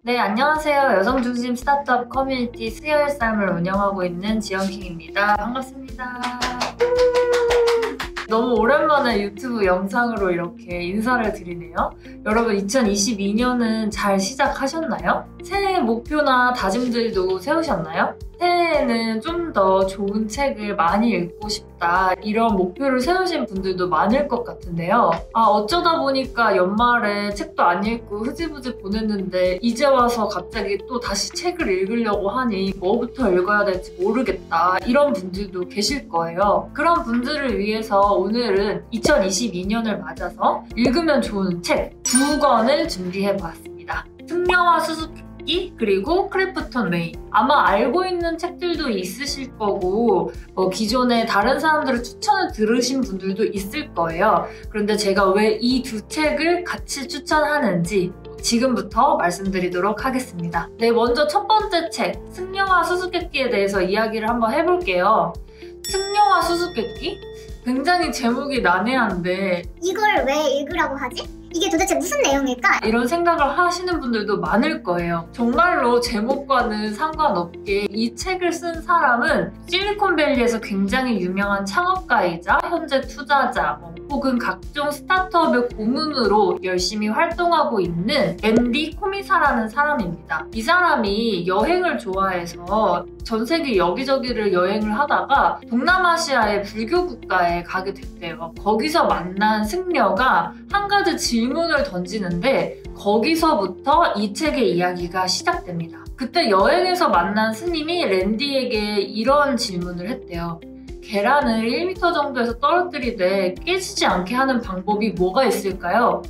네, 안녕하세요. 여성중심 스타트업 커뮤니티 수요일 쌈을 운영하고 있는 지영킹입니다. 반갑습니다. 너무 오랜만에 유튜브 영상으로 이렇게 인사를 드리네요. 여러분 2022년은 잘 시작하셨나요? 새해 목표나 다짐들도 세우셨나요? 새해에는 좀 더 좋은 책을 많이 읽고 싶다 이런 목표를 세우신 분들도 많을 것 같은데요. 어쩌다 보니까 연말에 책도 안 읽고 흐지부지 보냈는데 이제 와서 갑자기 또 다시 책을 읽으려고 하니 뭐부터 읽어야 될지 모르겠다 이런 분들도 계실 거예요. 그런 분들을 위해서 오늘은 2022년을 맞아서 읽으면 좋은 책 2권을 준비해보았습니다. 승려와 수수께끼 그리고 크래프톤 웨이. 아마 알고 있는 책들도 있으실 거고 기존에 다른 사람들의 추천을 들으신 분들도 있을 거예요. 그런데 제가 왜 이 두 책을 같이 추천하는지 지금부터 말씀드리도록 하겠습니다. 네, 먼저 첫 번째 책 승려와 수수께끼에 대해서 이야기를 한번 해볼게요. 승려와 수수께끼? 굉장히 제목이 난해한데 이걸 왜 읽으라고 하지? 이게 도대체 무슨 내용일까? 이런 생각을 하시는 분들도 많을 거예요. 정말로 제목과는 상관없게 이 책을 쓴 사람은 실리콘밸리에서 굉장히 유명한 창업가이자 현재 투자자 혹은 각종 스타트업의 고문으로 열심히 활동하고 있는 앤디 코미사라는 사람입니다. 이 사람이 여행을 좋아해서 전 세계 여기저기를 여행을 하다가 동남아시아의 불교 국가에 가게 됐대요. 거기서 만난 승려가 한 가지 질문을 던지는데 거기서부터 이 책의 이야기가 시작됩니다. 그때 여행에서 만난 스님이 랜디에게 이런 질문을 했대요. 계란을 1m 정도에서 떨어뜨리되 깨지지 않게 하는 방법이 뭐가 있을까요?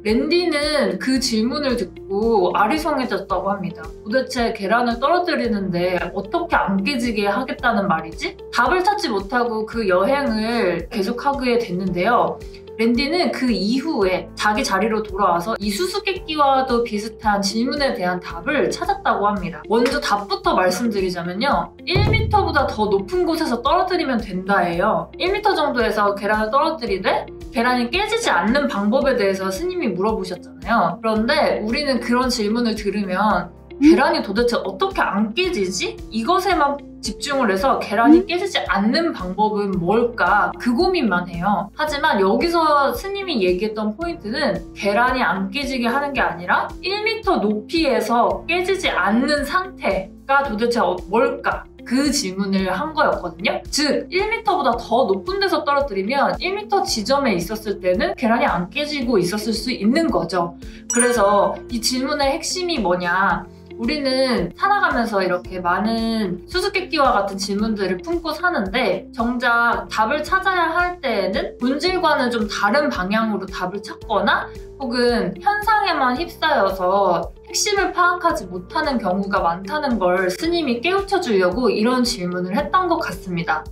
랜디는 그 질문을 듣고 아리송해졌다고 합니다. 도대체 계란을 떨어뜨리는데 어떻게 안 깨지게 하겠다는 말이지? 답을 찾지 못하고 그 여행을 계속하게 됐는데요. 랜디는 그 이후에 자기 자리로 돌아와서 이 수수께끼와도 비슷한 질문에 대한 답을 찾았다고 합니다. 먼저 답부터 말씀드리자면요. 1m보다 더 높은 곳에서 떨어뜨리면 된다예요. 1m 정도에서 계란을 떨어뜨리되 계란이 깨지지 않는 방법에 대해서 스님이 물어보셨잖아요. 그런데 우리는 그런 질문을 들으면 계란이 도대체 어떻게 안 깨지지? 이것에만 집중을 해서 계란이 깨지지 않는 방법은 뭘까? 그 고민만 해요. 하지만 여기서 스님이 얘기했던 포인트는 계란이 안 깨지게 하는 게 아니라 1m 높이에서 깨지지 않는 상태가 도대체 뭘까? 그 질문을 한 거였거든요. 즉 1m보다 더 높은 데서 떨어뜨리면 1m 지점에 있었을 때는 계란이 안 깨지고 있었을 수 있는 거죠. 그래서 이 질문의 핵심이 뭐냐? 우리는 살아가면서 이렇게 많은 수수께끼와 같은 질문들을 품고 사는데 정작 답을 찾아야 할 때에는 본질과는 좀 다른 방향으로 답을 찾거나 혹은 현상에만 휩싸여서 핵심을 파악하지 못하는 경우가 많다는 걸 스님이 깨우쳐 주려고 이런 질문을 했던 것 같습니다.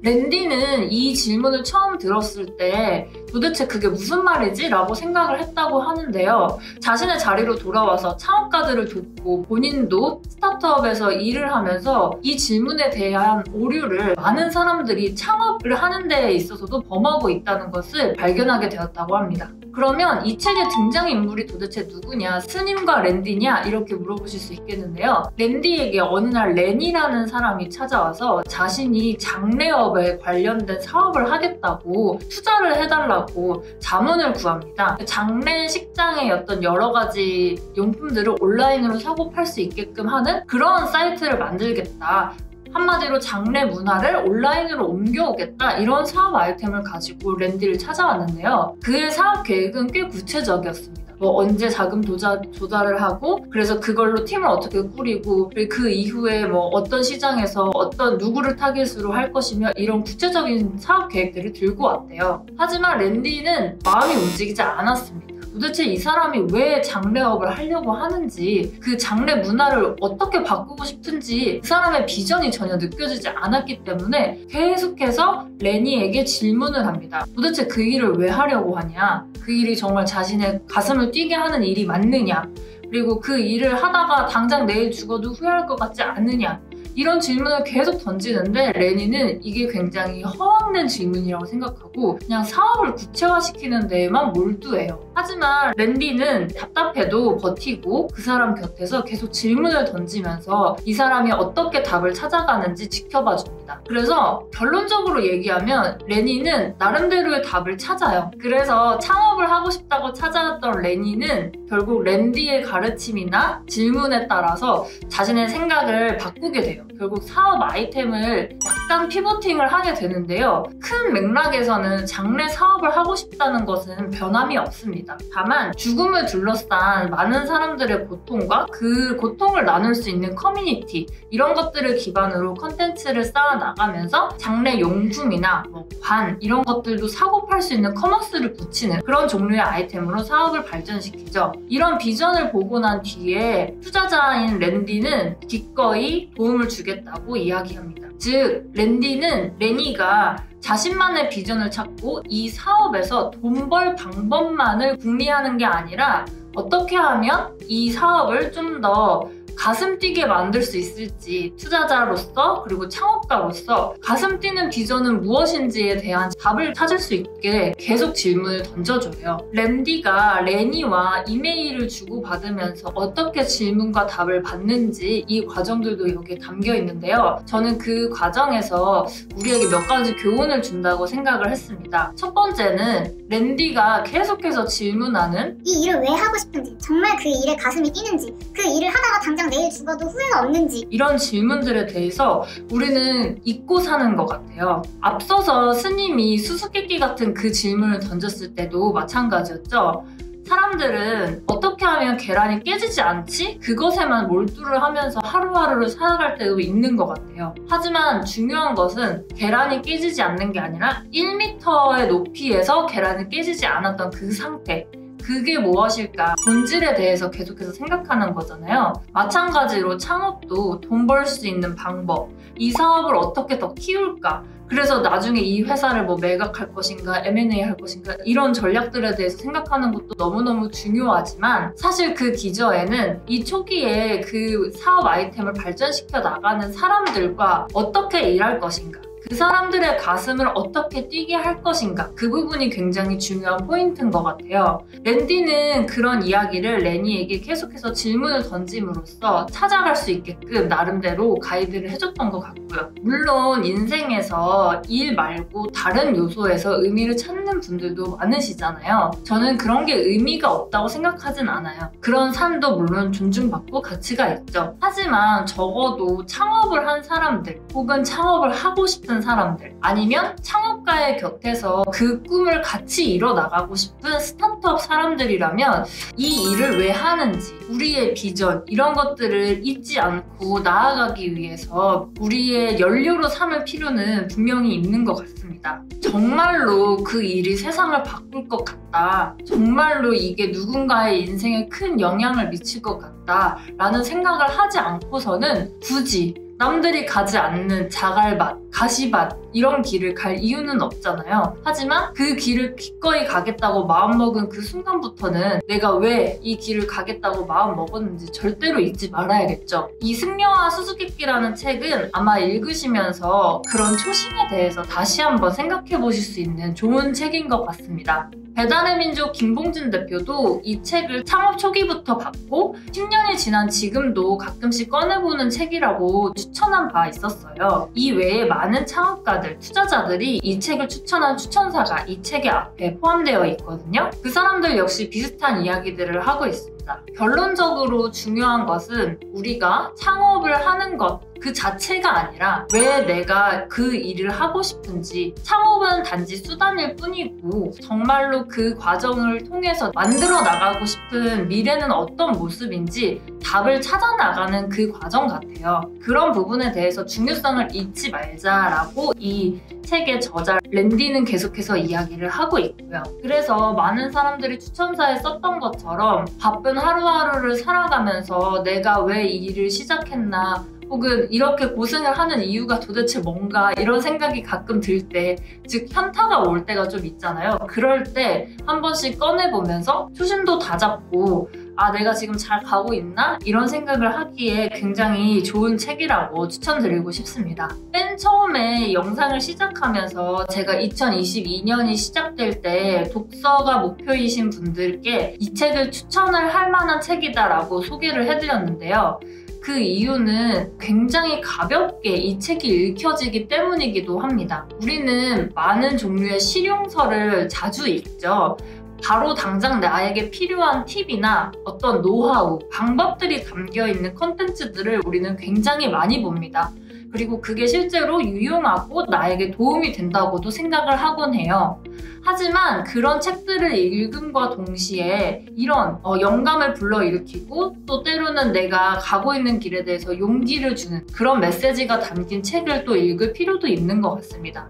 랜디는 이 질문을 처음 들었을 때 도대체 그게 무슨 말이지? 라고 생각을 했다고 하는데요. 자신의 자리로 돌아와서 창업가들을 돕고 본인도 스타트업에서 일을 하면서 이 질문에 대한 오류를 많은 사람들이 창업을 하는 데에 있어서도 범하고 있다는 것을 발견하게 되었다고 합니다. 그러면 이 책의 등장인물이 도대체 누구냐? 스님과 랜디냐? 이렇게 물어보실 수 있겠는데요. 랜디에게 어느 날 렌이라는 사람이 찾아와서 자신이 장례업에 관련된 사업을 하겠다고 투자를 해달라고 자문을 구합니다. 장례식장의 어떤 여러 가지 용품들을 온라인으로 사고 팔 수 있게끔 하는 그런 사이트를 만들겠다. 한마디로 장례 문화를 온라인으로 옮겨오겠다 이런 사업 아이템을 가지고 랜디를 찾아왔는데요. 그의 사업 계획은 꽤 구체적이었습니다. 언제 자금 조달을 하고 그래서 그걸로 팀을 어떻게 꾸리고 그리고 그 이후에 어떤 시장에서 어떤 누구를 타겟으로 할 것이며 이런 구체적인 사업 계획들을 들고 왔대요. 하지만 랜디는 마음이 움직이지 않았습니다. 도대체 이 사람이 왜 장례업을 하려고 하는지 그 장례 문화를 어떻게 바꾸고 싶은지 그 사람의 비전이 전혀 느껴지지 않았기 때문에 계속해서 레니에게 질문을 합니다. 도대체 그 일을 왜 하려고 하냐? 그 일이 정말 자신의 가슴을 뛰게 하는 일이 맞느냐? 그리고 그 일을 하다가 당장 내일 죽어도 후회할 것 같지 않느냐? 이런 질문을 계속 던지는데 레니는 이게 굉장히 허황된 질문이라고 생각하고 그냥 사업을 구체화시키는 데에만 몰두해요. 하지만 랜디는 답답해도 버티고 그 사람 곁에서 계속 질문을 던지면서 이 사람이 어떻게 답을 찾아가는지 지켜봐 줍니다. 그래서 결론적으로 얘기하면 레니는 나름대로의 답을 찾아요. 그래서 창업을 하고 싶다고 찾아왔던 레니는 결국 랜디의 가르침이나 질문에 따라서 자신의 생각을 바꾸게 돼요. 결국 사업 아이템을 약간 피보팅을 하게 되는데요. 큰 맥락에서는 장래 사업을 하고 싶다는 것은 변함이 없습니다. 다만 죽음을 둘러싼 많은 사람들의 고통과 그 고통을 나눌 수 있는 커뮤니티 이런 것들을 기반으로 컨텐츠를 쌓아 나가면서 장래 용품이나 관 이런 것들도 사고 팔 수 있는 커머스를 붙이는 그런 종류의 아이템으로 사업을 발전시키죠. 이런 비전을 보고 난 뒤에 투자자인 랜디는 기꺼이 도움을 주겠다고 이야기합니다. 즉 랜디는 레니가 자신만의 비전을 찾고 이 사업에서 돈 벌 방법만을 궁리하는 게 아니라 어떻게 하면 이 사업을 좀 더 가슴 뛰게 만들 수 있을지 투자자로서 그리고 창업가로서 가슴 뛰는 비전은 무엇인지에 대한 답을 찾을 수 있게 계속 질문을 던져줘요. 랜디가 레니와 이메일을 주고받으면서 어떻게 질문과 답을 받는지 이 과정들도 여기에 담겨 있는데요. 저는 그 과정에서 우리에게 몇 가지 교훈을 준다고 생각을 했습니다. 첫 번째는 랜디가 계속해서 질문하는 이 일을 왜 하고 싶은지, 정말 그 일에 가슴이 뛰는지, 그 일을 하다가 당장 내일 죽어도 후회가 없는지 이런 질문들에 대해서 우리는 잊고 사는 것 같아요. 앞서서 스님이 수수께끼 같은 그 질문을 던졌을 때도 마찬가지였죠. 사람들은 어떻게 하면 계란이 깨지지 않지? 그것에만 몰두를 하면서 하루하루를 살아갈 때도 있는 것 같아요. 하지만 중요한 것은 계란이 깨지지 않는 게 아니라 1m의 높이에서 계란이 깨지지 않았던 그 상태. 그게 무엇일까? 본질에 대해서 계속해서 생각하는 거잖아요. 마찬가지로 창업도 돈 벌 수 있는 방법, 이 사업을 어떻게 더 키울까? 그래서 나중에 이 회사를 매각할 것인가, M&A 할 것인가 이런 전략들에 대해서 생각하는 것도 너무너무 중요하지만 사실 그 기저에는 이 초기에 그 사업 아이템을 발전시켜 나가는 사람들과 어떻게 일할 것인가, 그 사람들의 가슴을 어떻게 뛰게 할 것인가, 그 부분이 굉장히 중요한 포인트인 것 같아요. 랜디는 그런 이야기를 레니에게 계속해서 질문을 던짐으로써 찾아갈 수 있게끔 나름대로 가이드를 해줬던 것 같고요. 물론 인생에서 일 말고 다른 요소에서 의미를 찾는 분들도 많으시잖아요. 저는 그런 게 의미가 없다고 생각하진 않아요. 그런 삶도 물론 존중받고 가치가 있죠. 하지만 적어도 창업을 한 사람들 혹은 창업을 하고 싶은 사람들 아니면 창업가의 곁에서 그 꿈을 같이 이뤄나가고 싶은 스타트업 사람들이라면 이 일을 왜 하는지 우리의 비전 이런 것들을 잊지 않고 나아가기 위해서 우리의 연료로 삼을 필요는 분명히 있는 것 같습니다. 정말로 그 일이 세상을 바꿀 것 같다. 정말로 이게 누군가의 인생에 큰 영향을 미칠 것 같다 라는 생각을 하지 않고서는 굳이 남들이 가지 않는 자갈밭, 가시밭 이런 길을 갈 이유는 없잖아요. 하지만 그 길을 기꺼이 가겠다고 마음먹은 그 순간부터는 내가 왜 이 길을 가겠다고 마음먹었는지 절대로 잊지 말아야겠죠. 이 승려와 수수께끼라는 책은 아마 읽으시면서 그런 초심에 대해서 다시 한번 생각해 보실 수 있는 좋은 책인 것 같습니다. 배달의 민족 김봉진 대표도 이 책을 창업 초기부터 봤고 10년이 지난 지금도 가끔씩 꺼내보는 책이라고 추천한 바 있었어요. 이 외에 많은 창업가들, 투자자들이 이 책을 추천한 추천사가 이 책의 앞에 포함되어 있거든요. 그 사람들 역시 비슷한 이야기들을 하고 있습니다. 결론적으로 중요한 것은 우리가 창업을 하는 것 그 자체가 아니라 왜 내가 그 일을 하고 싶은지, 창업은 단지 수단일 뿐이고 정말로 그 과정을 통해서 만들어 나가고 싶은 미래는 어떤 모습인지 답을 찾아 나가는 그 과정 같아요. 그런 부분에 대해서 중요성을 잊지 말자라고 이 책의 저자 랜디는 계속해서 이야기를 하고 있고요. 그래서 많은 사람들이 추천사에 썼던 것처럼 바쁜 하루하루를 살아가면서 내가 왜 이 일을 시작했나 혹은 이렇게 고생을 하는 이유가 도대체 뭔가 이런 생각이 가끔 들 때, 즉 현타가 올 때가 좀 있잖아요. 그럴 때 한 번씩 꺼내보면서 초심도 다잡고 아, 내가 지금 잘 가고 있나? 이런 생각을 하기에 굉장히 좋은 책이라고 추천드리고 싶습니다. 맨 처음에 영상을 시작하면서 제가 2022년이 시작될 때 독서가 목표이신 분들께 이 책을 추천을 할 만한 책이다라고 소개를 해드렸는데요. 그 이유는 굉장히 가볍게 이 책이 읽혀지기 때문이기도 합니다. 우리는 많은 종류의 실용서를 자주 읽죠. 바로 당장 나에게 필요한 팁이나 어떤 노하우, 방법들이 담겨있는 콘텐츠들을 우리는 굉장히 많이 봅니다. 그리고 그게 실제로 유용하고 나에게 도움이 된다고도 생각을 하곤 해요. 하지만 그런 책들을 읽음과 동시에 이런 영감을 불러일으키고 또 때로는 내가 가고 있는 길에 대해서 용기를 주는 그런 메시지가 담긴 책을 또 읽을 필요도 있는 것 같습니다.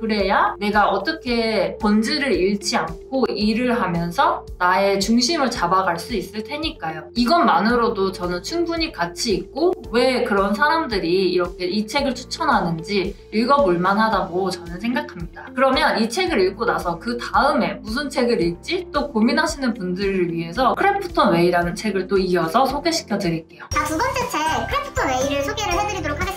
그래야 내가 어떻게 본질을 잃지 않고 일을 하면서 나의 중심을 잡아갈 수 있을 테니까요. 이것만으로도 저는 충분히 가치 있고 왜 그런 사람들이 이렇게 이 책을 추천하는지 읽어볼 만하다고 저는 생각합니다. 그러면 이 책을 읽고 나서 그 다음에 무슨 책을 읽지? 또 고민하시는 분들을 위해서 크래프톤 웨이라는 책을 또 이어서 소개시켜 드릴게요. 자, 두 번째 책 크래프톤 웨이를 소개를 해드리도록 하겠습니다.